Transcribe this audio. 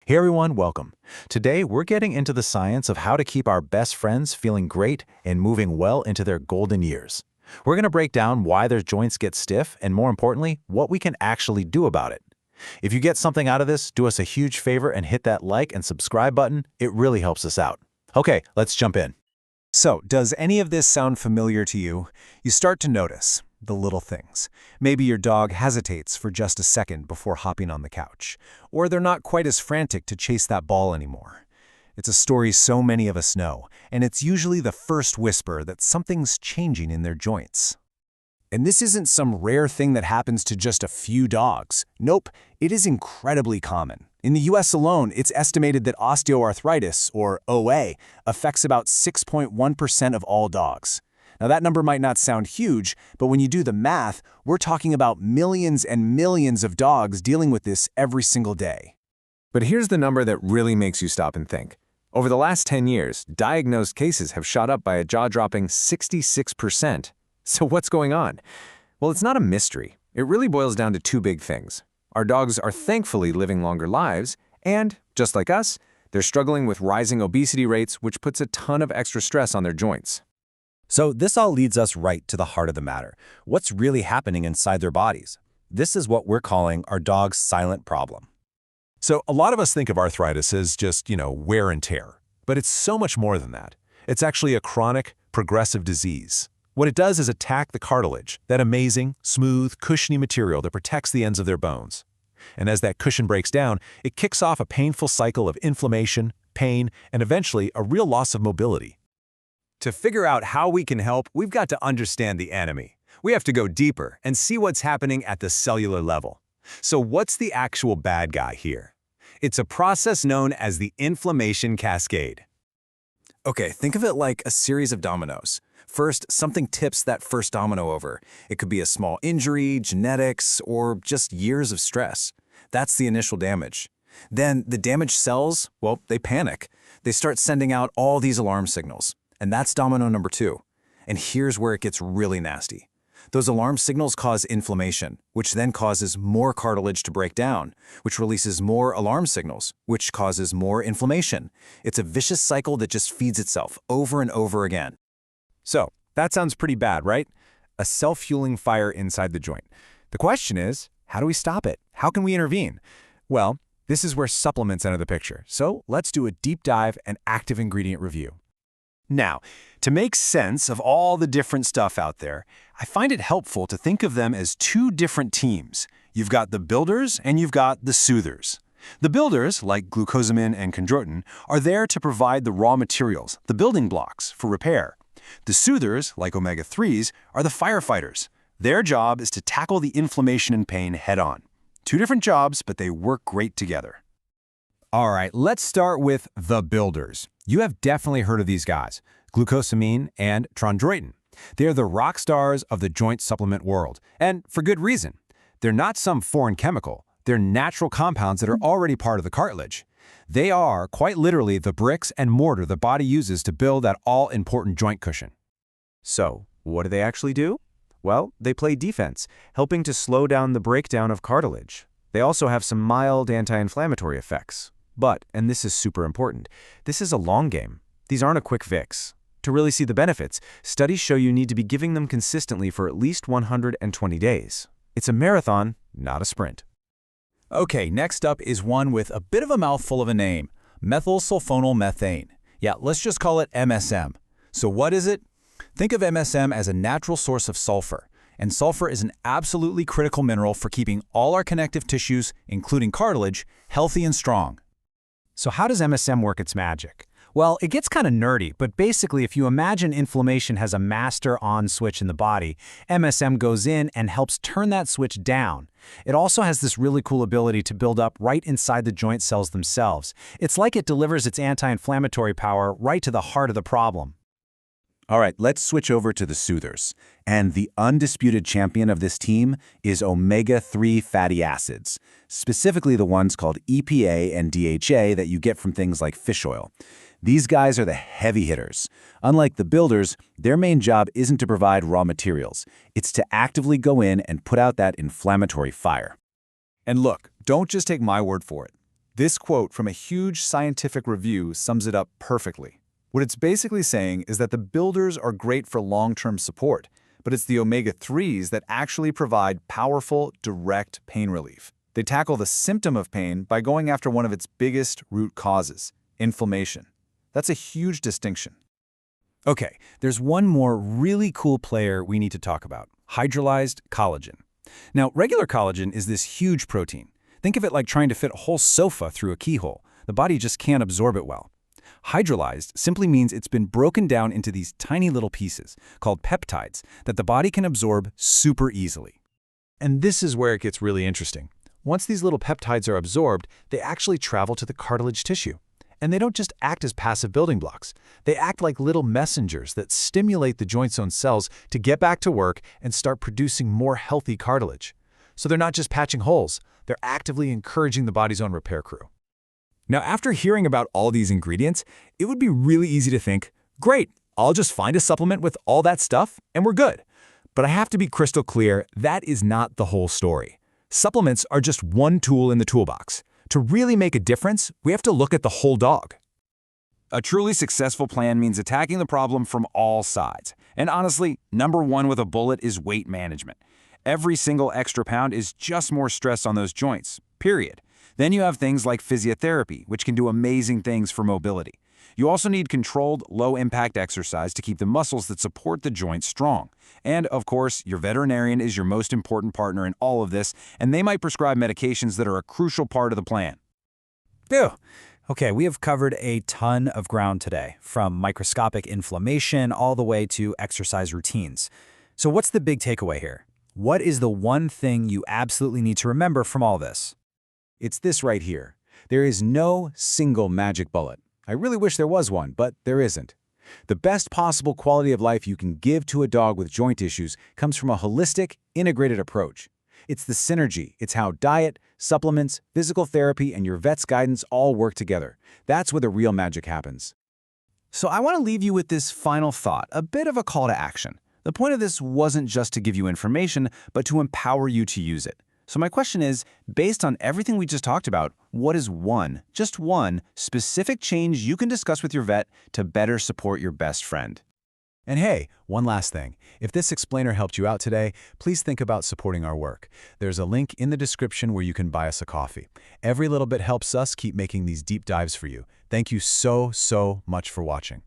Hey everyone, welcome. Today we're getting into the science of how to keep our best friends feeling great and moving well into their golden years. We're going to break down why their joints get stiff and, more importantly, what we can actually do about it. If you get something out of this, do us a huge favor and hit that like and subscribe button. It really helps us out. Okay, let's jump in. So, does any of this sound familiar to you? You start to notice the little things. Maybe your dog hesitates for just a second before hopping on the couch, or they're not quite as frantic to chase that ball anymore. It's a story so many of us know, and it's usually the first whisper that something's changing in their joints. And this isn't some rare thing that happens to just a few dogs. Nope, it is incredibly common. In the US alone, it's estimated that osteoarthritis, or OA, affects about 6.1% of all dogs. Now that number might not sound huge, but when you do the math, we're talking about millions and millions of dogs dealing with this every single day. But here's the number that really makes you stop and think. Over the last 10 years, diagnosed cases have shot up by a jaw-dropping 66%. So what's going on? Well, it's not a mystery. It really boils down to two big things. Our dogs are thankfully living longer lives, and, just like us, they're struggling with rising obesity rates, which puts a ton of extra stress on their joints. So this all leads us right to the heart of the matter. What's really happening inside their bodies? This is what we're calling our dog's silent problem. So a lot of us think of arthritis as just, wear and tear. But it's so much more than that. It's actually a chronic, progressive disease. What it does is attack the cartilage, that amazing, smooth, cushiony material that protects the ends of their bones. And as that cushion breaks down, it kicks off a painful cycle of inflammation, pain, and eventually a real loss of mobility. To figure out how we can help, we've got to understand the enemy. We have to go deeper and see what's happening at the cellular level. So what's the actual bad guy here? It's a process known as the inflammation cascade. Okay, think of it like a series of dominoes. First, something tips that first domino over. It could be a small injury, genetics, or just years of stress. That's the initial damage. Then the damaged cells, well, they panic. They start sending out all these alarm signals. And that's domino number 2. And here's where it gets really nasty. Those alarm signals cause inflammation, which then causes more cartilage to break down, which releases more alarm signals, which causes more inflammation. It's a vicious cycle that just feeds itself over and over again. So, that sounds pretty bad, right? A self-fueling fire inside the joint. The question is, how do we stop it? How can we intervene? Well, this is where supplements enter the picture. So, let's do a deep dive and active ingredient review. Now, to make sense of all the different stuff out there, I find it helpful to think of them as two different teams. You've got the builders and you've got the soothers. The builders, like glucosamine and chondroitin, are there to provide the raw materials, the building blocks, for repair. The soothers, like omega-3s, are the firefighters. Their job is to tackle the inflammation and pain head-on. Two different jobs, but they work great together. All right, let's start with the builders. You have definitely heard of these guys, glucosamine and chondroitin. They're the rock stars of the joint supplement world, and for good reason. They're not some foreign chemical. They're natural compounds that are already part of the cartilage. They are, quite literally, the bricks and mortar the body uses to build that all-important joint cushion. So, what do they actually do? Well, they play defense, helping to slow down the breakdown of cartilage. They also have some mild anti-inflammatory effects. But, and this is super important, this is a long game. These aren't a quick fix. To really see the benefits, studies show you need to be giving them consistently for at least 120 days. It's a marathon, not a sprint. Okay, next up is one with a bit of a mouthful of a name, methylsulfonylmethane. Yeah, let's just call it MSM. So what is it? Think of MSM as a natural source of sulfur, and sulfur is an absolutely critical mineral for keeping all our connective tissues, including cartilage, healthy and strong. So how does MSM work its magic? Well, it gets kind of nerdy, but basically if you imagine inflammation has a master on switch in the body, MSM goes in and helps turn that switch down. It also has this really cool ability to build up right inside the joint cells themselves. It's like it delivers its anti-inflammatory power right to the heart of the problem. All right, let's switch over to the soothers. And the undisputed champion of this team is omega-3 fatty acids, specifically the ones called EPA and DHA that you get from things like fish oil. These guys are the heavy hitters. Unlike the builders, their main job isn't to provide raw materials. It's to actively go in and put out that inflammatory fire. And look, don't just take my word for it. This quote from a huge scientific review sums it up perfectly. What it's basically saying is that the builders are great for long-term support, but it's the omega-3s that actually provide powerful, direct pain relief. They tackle the symptom of pain by going after one of its biggest root causes, inflammation. That's a huge distinction. Okay, there's one more really cool player we need to talk about, hydrolyzed collagen. Now, regular collagen is this huge protein. Think of it like trying to fit a whole sofa through a keyhole. The body just can't absorb it well. Hydrolyzed simply means it's been broken down into these tiny little pieces, called peptides, that the body can absorb super easily. And this is where it gets really interesting. Once these little peptides are absorbed, they actually travel to the cartilage tissue. And they don't just act as passive building blocks. They act like little messengers that stimulate the joint's own cells to get back to work and start producing more healthy cartilage. So they're not just patching holes, they're actively encouraging the body's own repair crew. Now, after hearing about all these ingredients, it would be really easy to think, great, I'll just find a supplement with all that stuff and we're good. But I have to be crystal clear, that is not the whole story. Supplements are just one tool in the toolbox. To really make a difference, we have to look at the whole dog. A truly successful plan means attacking the problem from all sides. And honestly, number one with a bullet is weight management. Every single extra pound is just more stress on those joints, period. Then you have things like physiotherapy, which can do amazing things for mobility. You also need controlled, low-impact exercise to keep the muscles that support the joint strong. And, of course, your veterinarian is your most important partner in all of this, and they might prescribe medications that are a crucial part of the plan. Phew. Okay, we have covered a ton of ground today, from microscopic inflammation all the way to exercise routines. So what's the big takeaway here? What is the one thing you absolutely need to remember from all this? It's this right here. There is no single magic bullet. I really wish there was one, but there isn't. The best possible quality of life you can give to a dog with joint issues comes from a holistic, integrated approach. It's the synergy. It's how diet, supplements, physical therapy, and your vet's guidance all work together. That's where the real magic happens. So I want to leave you with this final thought, a bit of a call to action. The point of this wasn't just to give you information, but to empower you to use it. So my question is, based on everything we just talked about, what is one, just one, specific change you can discuss with your vet to better support your best friend? And hey, one last thing. If this explainer helped you out today, please think about supporting our work. There's a link in the description where you can buy us a coffee. Every little bit helps us keep making these deep dives for you. Thank you so much for watching.